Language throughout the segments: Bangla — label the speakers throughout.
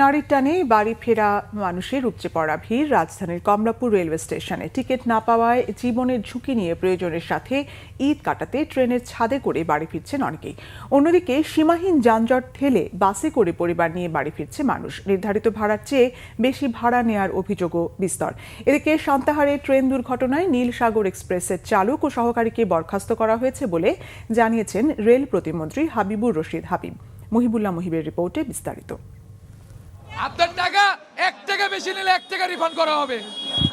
Speaker 1: নারীর টানে বাড়ি ফেরা মানুষের উপচে পড়া ভিড় রাজধানীর কমলাপুর রেলওয়ে স্টেশনে। টিকিট না পাওয়ায় জীবনের ঝুঁকি নিয়ে প্রয়োজনের সাথে ঈদ কাটাতে ট্রেনের ছাদে করে বাড়ি ফিরছেন অনেকেই। অন্যদিকে সীমাহীন যানজট ঠেলে বাসে করে পরিবার নিয়ে বাড়ি ফিরছে মানুষ। নির্ধারিত ভাড়ার চেয়ে বেশি ভাড়া নেয়ার অভিযোগও বিস্তর। এদিকে সান্তাহারে ট্রেন দুর্ঘটনায় নীল সাগর এক্সপ্রেসের চালক ও সহকারীকে বরখাস্ত করা হয়েছে বলে জানিয়েছেন রেল প্রতিমন্ত্রী হাবিবুর রশিদ হাবিব। মহিবুল্লাহ মুহিবের রিপোর্টে বিস্তারিত।
Speaker 2: আপনার টাকা 1 টাকা বেশি নিলে 1 টাকা রিফান্ড করা হবে,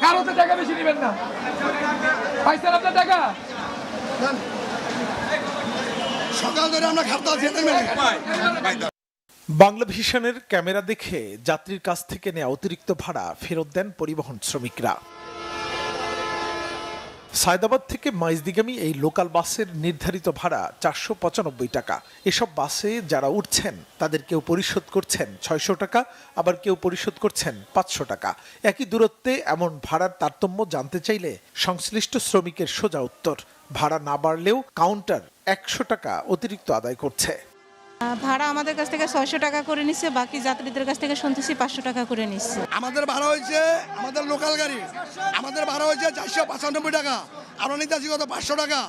Speaker 2: কারোতে টাকা বেশি নেবেন না। পাইছেন আপনার টাকা?
Speaker 3: সকাল ধরে আমরা খাতা
Speaker 4: বাংলাভিশনের ক্যামেরা দেখে যাত্রীর কাছ থেকে নেওয়া অতিরিক্ত ভাড়া ফেরত দেন পরিবহন শ্রমিকরা। সায়দাবাদ থেকে মাইজদিগামী এই লোকাল বাসের নির্ধারিত ভাড়া 495 টাকা। এসব বাসে যারা উঠছেন তাদের কেউ পরিশোধ করছেন 600 টাকা, আবার কেউ পরিশোধ করছেন 500 টাকা। একই দূরত্বে এমন ভাড়ার তারতম্য জানতে চাইলে সংশ্লিষ্ট শ্রমিকের সোজা উত্তর, ভাড়া না বাড়লেও কাউন্টার 100 টাকা অতিরিক্ত আদায় করছে।
Speaker 5: ভাড়া আমাদের কাছ থেকে 600 টাকা করে নিচ্ছে, বাকি যাত্রীদের কাছ থেকে শুনতেছি 500 টাকা করে নিচ্ছে।
Speaker 3: আমাদের ভাড়া হয়েছে, আমাদের লোকাল গাড়ি আমাদের ভাড়া হয়েছে 495 টাকা, আমরা নিতেছি কত 500 টাকা,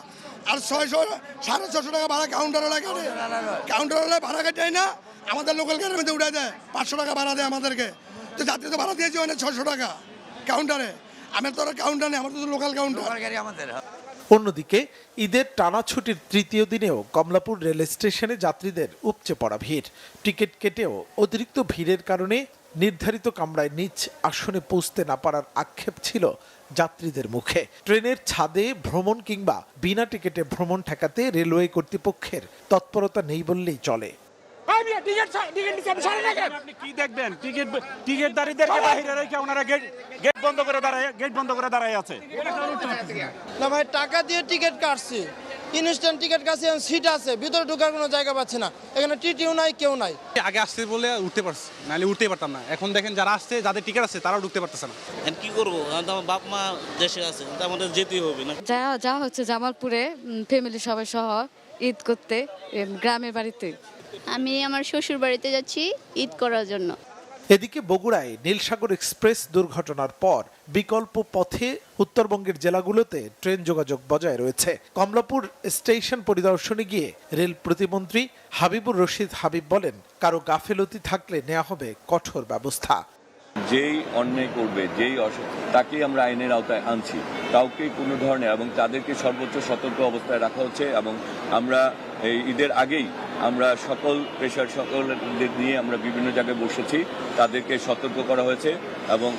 Speaker 3: আর 600-650 টাকা ভাড়া কাউন্টার হলে ভাড়া কাটাই না, আমাদের লোকাল গাড়ির মধ্যে উঠে দেয় 500 টাকা ভাড়া দেয় আমাদেরকে। তো যাত্রী তো ভাড়া দিয়েছে মানে 600 টাকা কাউন্টারে, আমার তো কাউন্টার নেই, আমার তো লোকাল কাউন্টার।
Speaker 4: অন্যদিকে ঈদের টানা ছুটির তৃতীয় দিনেও কমলাপুর রেল স্টেশনে যাত্রীদের উপচে পড়া ভিড়। টিকিট কেটেও অতিরিক্ত ভিড়ের কারণে নির্ধারিত কামরায় নিজ আসনে পৌঁছতে না পারার আক্ষেপ ছিল যাত্রীদের মুখে। ট্রেনের ছাদে ভ্রমণ কিংবা বিনা টিকিটে ভ্রমণ ঠেকাতে রেলওয়ে কর্তৃপক্ষের তৎপরতা নেই বললেই চলে।
Speaker 6: আপনি কি দেখবেন? টিকিটদারীদেরকে বাইরে রেখে ওনারা গেট বন্ধ করে দাঁড়ায় আছে।
Speaker 7: না ভাই, টাকা দিয়ে টিকিট কাটছি, ইনস্ট্যান্ট টিকিট কাটছি, সিট আছে, ভিতরে ঢোকার কোনো জায়গা পাচ্ছে না, এখানে টিটিও নাই, কেউ নাই।
Speaker 8: আগে আসছে বলে উঠতে পারছি, নাহলে উঠতেই পারতাম না। এখন দেখেন যারা আসছে, যাদের টিকিট আছে তারাও ঢুকতে পারতেছে না।
Speaker 9: কি করবো, আমার বাপ মা দেশে আছে, আমাদের যেতেই হবে না।
Speaker 10: যা হচ্ছে জামালপুরে ফ্যামিলি সবাই সহ ঈদ করতে গ্রামের বাড়িতে।
Speaker 11: আমি আমার শ্বশুর বাড়িতে যাচ্ছি ঈদ করার জন্য।
Speaker 4: এদিকে বগুড়ায় নীলসাগর এক্সপ্রেস দুর্ঘটনার পর বিকল্প পথে উত্তরবঙ্গের জেলাগুলোতে ট্রেন যোগাযোগ বজায় রয়েছে। কমলাপুর স্টেশন পরিদর্শনে গিয়ে রেল প্রতিমন্ত্রী হাবিবুর রশিদ হাবিব বলেন, কারো গাফেলতি থাকলে নেওয়া হবে কঠোর ব্যবস্থা।
Speaker 12: যেই অন্যায় করবে, যেই তাকেই আমরা আইনের আওতায় আনছি, কাউকে কোনো ধরনের, এবং তাদেরকে সর্বোচ্চ সতর্ক অবস্থায় রাখা হচ্ছে। এবং আমরা এই ঈদের আগেই আমরা সকল সকলদের নিয়ে আমরা বিভিন্ন জায়গায় বসেছি, তাদেরকে সতর্ক করা হয়েছে। এবং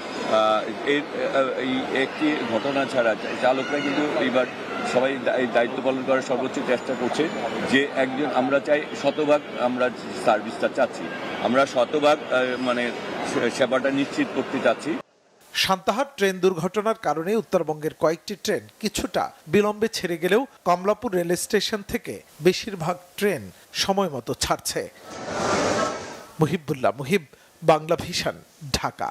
Speaker 12: এই একটি ঘটনা ছাড়া চালকরা কিন্তু এইবার সবাই দায়িত্ব পালন করার সর্বোচ্চ চেষ্টা করছে। যে একজন আমরা চাই শতভাগ, আমরা সার্ভিসটা চাচ্ছি, আমরা শতভাগ মানে সেবাটা নিশ্চিত করতে চাচ্ছি।
Speaker 4: সান্তাহার ট্রেন দুর্ঘটনার কারণে উত্তরবঙ্গের কয়েকটি ট্রেন কিছুটা বিলম্বে ছেড়ে গেলেও কমলাপুর রেল স্টেশন থেকে বেশিরভাগ ট্রেন সময় মতো ছাড়ছে। মুহিবুল্লাহ মুহিব, বাংলাভিশন, ঢাকা।